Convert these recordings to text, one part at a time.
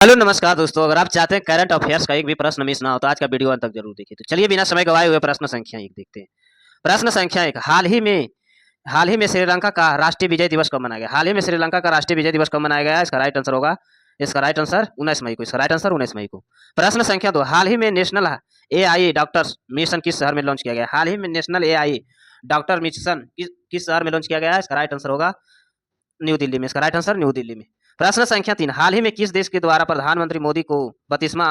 Hello नमस्कार दोस्तों, अगर आप चाहते हैं करंट अफेयर्स का एक भी प्रश्न मिस ना हो तो आज का वीडियो अंत तक जरूर देखिए। तो चलिए बिना समय गवाए हुए प्रश्न संख्या 1 देखते हैं। प्रश्न संख्या 1, हाल ही में श्रीलंका का राष्ट्रीय विजय दिवस कब मनाया गया? हाल ही में श्रीलंका का राष्ट्रीय विजय दिवस कब मनाया गया? इसका राइट आंसर 19 मई को। इसका राइट आंसर 19 मई को। प्रश्न संख्या 2, हाल ही में नेशनल एआई डॉक्टर्स मिशन किस शहर में लॉन्च किया गया? हाल ही में नेशनल एआई डॉक्टर मिशन किस शहर में लॉन्च किया गया है? इसका राइट आंसर होगा न्यू दिल्ली में। इसका राइट आंसर न्यू दिल्ली में। प्रश्न संख्या 3, हाल ही में किस देश के द्वारा प्रधानमंत्री मोदी को 32वां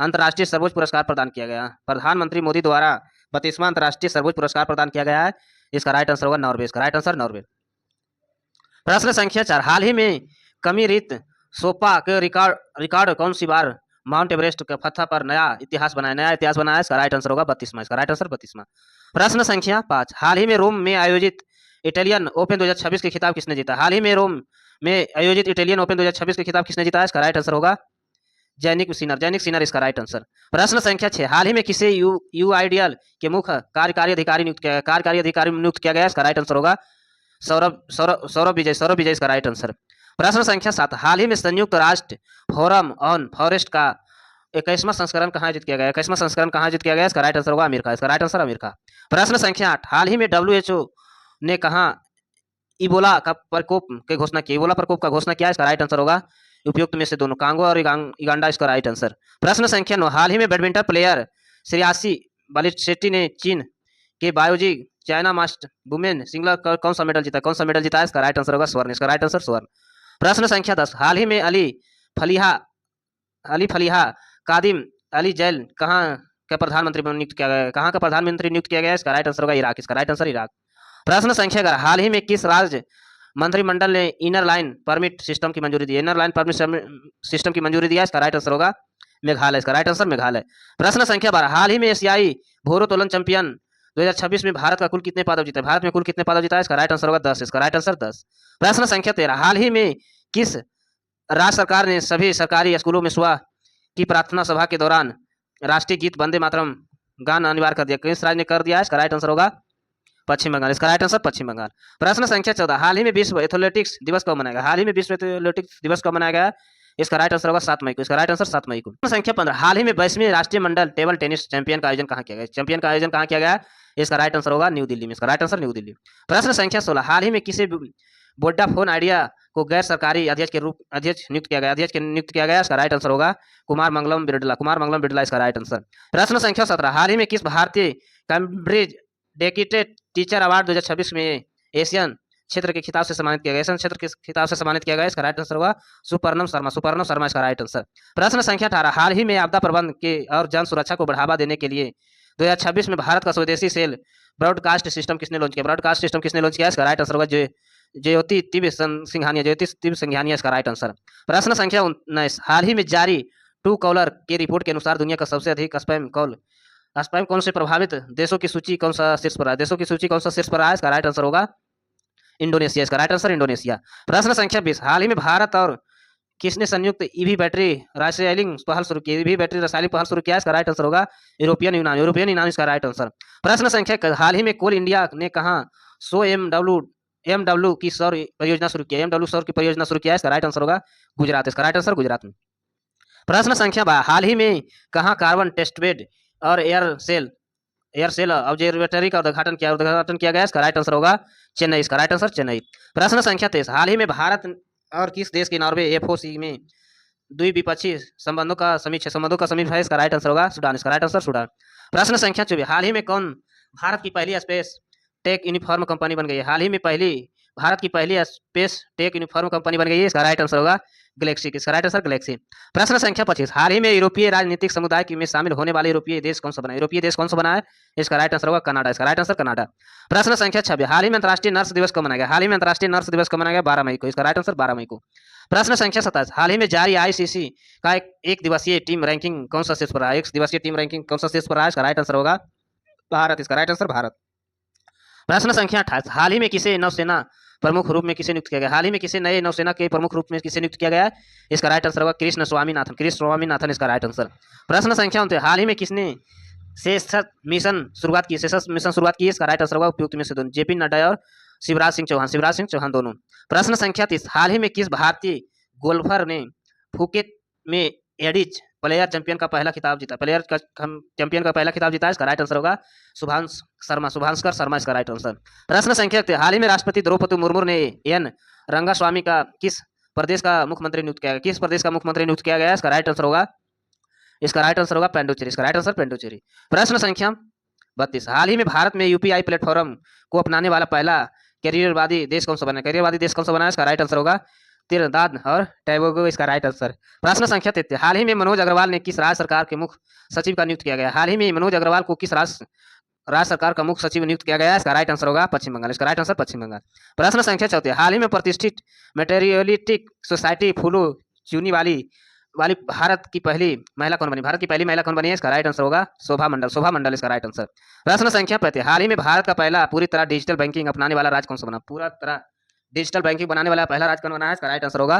अंतर्राष्ट्रीय सर्वोच्च पुरस्कार प्रदान किया गया? प्रधानमंत्री मोदी द्वारा 32वां अंतर्राष्ट्रीय सर्वोच्च पुरस्कार प्रदान किया गया है। इसका राइट आंसर होगा नॉर्वे। इसका राइट आंसर नॉर्वे। प्रश्न संख्या 4, हाल ही में कमिरीत सोपा के रिकॉर्ड कौन सी बार माउंट एवरेस्ट के फतह पर नया इतिहास बनाया? इसका राइट आंसर होगा 32वां। इसका राइट आंसर 32वां। प्रश्न संख्या 5, हाल ही में रोम में आयोजित इटालियन ओपन 2026 के खिताब किसने जीता? हाल ही में रोम में आयोजित इटालियन ओपन 2026 के खिताब किसने जीता है? इसका राइट आंसर होगा जैनिक सिनर। इसका राइट आंसर। प्रश्न संख्या 6, हाल ही में किसे यूआईडीएल के मुख्य कार्यकारी अधिकारी नियुक्त किया गया? इसका राइट आंसर होगा सौरभ विजय। इसका राइट आंसर। प्रश्न संख्या 7, हाल ही में संयुक्त राष्ट्र फोरम ऑन फॉरेस्ट का 21वां संस्करण कहाँ आयोजित किया गया? इसका राइट आंसर होगा अमेरिका। इसका राइट आंसर अमेरिका। प्रश्न संख्या 8, हाल ही में डब्ल्यूएचओ ने कहा इबोला प्रकोप का घोषणा किया? इसका राइट आंसर होगा उपयुक्त में से दोनों, कांगो और युगांडा। इसका राइट आंसर। प्रश्न संख्या 9, हाल ही में बैडमिंटन प्लेयर श्रेयासी बालिशेट्टी ने चीन के बायोजी चाइना मास्टर वुमेन सिंगल कौन सा मेडल जीता है? इसका राइट आंसर होगा स्वर्ण। इसका राइट आंसर स्वर्ण। प्रश्न संख्या 10, हाल ही में अली फलीहा कादिम अली जैल कहाँ का प्रधानमंत्री नियुक्त किया गया? इसका राइट आंसर होगा इराक। इसका राइट आंसर इराक। प्रश्न संख्या 11, हाल ही में किस राज्य मंत्रिमंडल ने इनर लाइन परमिट सिस्टम की मंजूरी दी? इसका राइट आंसर होगा मेघालय। इसका राइट आंसर मेघालय। प्रश्न संख्या 12, हाल ही में एशियाई भारोत्तोलन चैंपियन 2026 में भारत में कुल कितने पदक जीता है? इसका राइट आंसर होगा 10। इसका राइट आंसर 10। प्रश्न संख्या 13, हाल ही में किस राज्य सरकार ने सभी सरकारी स्कूलों में सुबह की प्रार्थना सभा के दौरान राष्ट्रीय गीत वंदे मातरम गान अनिवार्य कर दिया? किस राज्य ने कर दिया? इसका राइट आंसर होगा पश्चिम बंगाल। इसका राइट आंसर पश्चिम बंगाल। प्रश्न संख्या 14, हाल ही में विश्व एथलेटिक्स दिवस कब मनाया गया? इसका राइट आंसर होगा 7 मई को। इसका राइट आंसर 7 मई को। प्रश्न संख्या 15, हाल ही में 22वें राष्ट्रीय मंडल टेबल टेनिस चैंपियन का आयोजन कहाँ किया गया? इसका राइट आंसर होगा न्यू दिल्ली में। इसका राइट आंसर न्यू दिल्ली। प्रश्न संख्या 16, हाल ही में किसे वोडाफोन आइडिया को गैर सरकारी अध्यक्ष नियुक्त किया गया? इसका राइट आंसर होगा कुमार मंगलम बिरला। इसका राइट आंसर। प्रश्न संख्या 17, हाल ही में किस भारतीय कैम्ब्रिज डेडिकेटेड टीचर अवार्ड 2026 में एशियन क्षेत्र के खिताब से सम्मानित किया गया? इसका राइट आंसर होगा सुपर्णम शर्मा। इसका राइट आंसर। प्रश्न संख्या 18, हाल ही में आपदा प्रबंधन के और जन सुरक्षा को बढ़ावा देने के लिए 2026 में भारत का स्वदेशी सेल ब्रॉडकास्ट सिस्टम किसने लॉन्च किया? इसका राइट आंसर होगा ज्योति तिब्य सिंघानिया। इसका राइट आंसर। प्रश्न संख्या 19, हाल ही में जारी टू कॉलर की रिपोर्ट के अनुसार दुनिया का सबसे अधिक स्पैम कौन से प्रभावित देशों की सूची कौन सा शीर्ष पर है? इसका राइट आंसर होगा इंडोनेशिया। इसका राइट आंसर इंडोनेशिया। प्रश्न संख्या 20, हाल ही में भारत और किसने संयुक्त ईवी बैटरी रासायनिक पहल शुरू किया? इसका राइट आंसर होगा यूरोपियन यूनियन। इसका राइट आंसर। प्रश्न संख्या, हाल ही में कोल इंडिया ने कहा 100 एमडब्ल्यू की सौर परियोजना शुरू किया? इसका राइट आंसर होगा गुजरात। इसका राइट आंसर गुजरात में। प्रश्न संख्या 12, हाल ही में कहाँ कार्बन टेस्टबेड और एयरसेल ऑब्जर्वेटरी का उद्घाटन किया गया? इसका राइट आंसर होगा चेन्नई। इसका राइट आंसर चेन्नई। प्रश्न संख्या 23, हाल ही में भारत और किस देश के नॉर्वे एफओसी में द्विपक्षीय संबंधों का समीक्षा है? इसका राइट आंसर होगा सूडान। इसका राइट आंसर सूडान। प्रश्न संख्या 24, हाल ही में कौन भारत की पहली स्पेस टेक यूनिफॉर्म कंपनी बन गई है? भारत की पहली स्पेस टेक यूनिफॉर्म कंपनी बन गई है? इसका राइट आंसर होगा गैलेक्सी। इसका राइट आंसर गैलेक्सी। प्रश्न संख्या 25, हाल ही में यूरोपीय राजनीतिक समुदाय में शामिल होने वाले यूरोपीय देश कौन सा बना है? इसका राइट आंसर होगा कनाडा। इसका राइट आंसर कनाडा। प्रश्न संख्या 26, हाल ही में अंतर्राष्ट्रीय नर्स दिवस कब मनाया गया? 12 मई को। इसका राइट आंसर 12 मई को। प्रश्न संख्या 27, हाल ही में जारी आईसीसी का एक दिवसीय टीम रैंकिंग कौन सा शीर्ष पर रहा? इसका राइट आंसर होगा भारत। इसका राइट आंसर भारत। प्रश्न संख्या 28, हाल ही में किसे नौसेना प्रमुख रूप में नियुक्त किया गया? हाल ही में किसे नए नौसेना के प्रमुख रूप में नियुक्त किया गया है? इसका राइट आंसर होगा कृष्ण स्वामीनाथन। इसका राइट आंसर। प्रश्न संख्या 29, हाल ही में किसने सेशस मिशन शुरुआत की? इसका राइट आंसर होगा उपयुक्त में से दोनों, जेपी नड्डा और शिवराज सिंह चौहान दोनों। प्रश्न संख्या 30, हाल ही में किस भारतीय गोल्फर ने फुकेट में एडिज प्लेयर चैंपियन का पहला खिताब जीता, प्लेयर का चैंपियन का पहला खिताब जीता है? इसका राइट आंसर होगा शुभांकर शर्मा इसका राइट आंसर। प्रश्न संख्या 3, हाल ही में राष्ट्रपति द्रौपदी मुर्मू ने एन रंगास्वामी का किस प्रदेश का मुख्यमंत्री नियुक्त किया गया? किस प्रदेश का मुख्यमंत्री नियुक्त किया गया? इसका राइट आंसर होगा पुडुचेरी, इसका राइट आंसर पुडुचेरी। प्रश्न संख्या 32, हाल ही में भारत में यूपीआई प्लेटफॉर्म को अपनाने वाला पहला कैरियरवादी देश कौन सा बना? कैरियरवादी देश कौन सा बना है? इसका राइट आंसर होगा त्रिनिदाद और टोबैगो, इसका राइट आंसर। प्रश्न संख्या 33, हाल ही में मनोज अग्रवाल ने किस राज्य सरकार के मुख्य सचिव का नियुक्त किया गया? हाल ही में मनोज अग्रवाल को किस राज्य सरकार का मुख्य सचिव नियुक्त किया गया है? इसका राइट आंसर होगा पश्चिम बंगाल, इसका राइट आंसर पश्चिम बंगाल। प्रश्न संख्या 34, हाल ही में प्रतिष्ठित मेटेरियलिस्टिक सोसाइटी फूलो चूनी वाली भारत की पहली महिला कौन बनी? भारत की पहली महिला कौन बनी है? इसका राइट आंसर होगा शोभा मंडल, इसका राइट आंसर। प्रश्न संख्या 35, हाल ही में भारत का पहला पूरी तरह डिजिटल बैंकिंग अपनाने वाला राज्य कौन सा बना? पूरा तरह डिजिटल बैंकिंग बनाने वाला पहला राज्य कौन बना है? इसका राइट आंसर होगा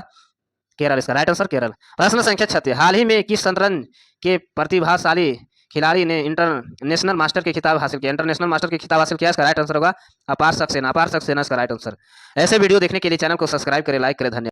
केरल, इसका राइट आंसर केरल। प्रश्न संख्या 36, हाल ही में किस शतरंज के प्रतिभाशाली खिलाड़ी ने इंटरनेशनल मास्टर के खिताब हासिल किया? इसका राइट आंसर होगा अपार सक्सेना, इसका राइट आंसर। ऐसे वीडियो देखने के लिए चैनल को सब्सक्राइब करें, लाइक करें। धन्यवाद।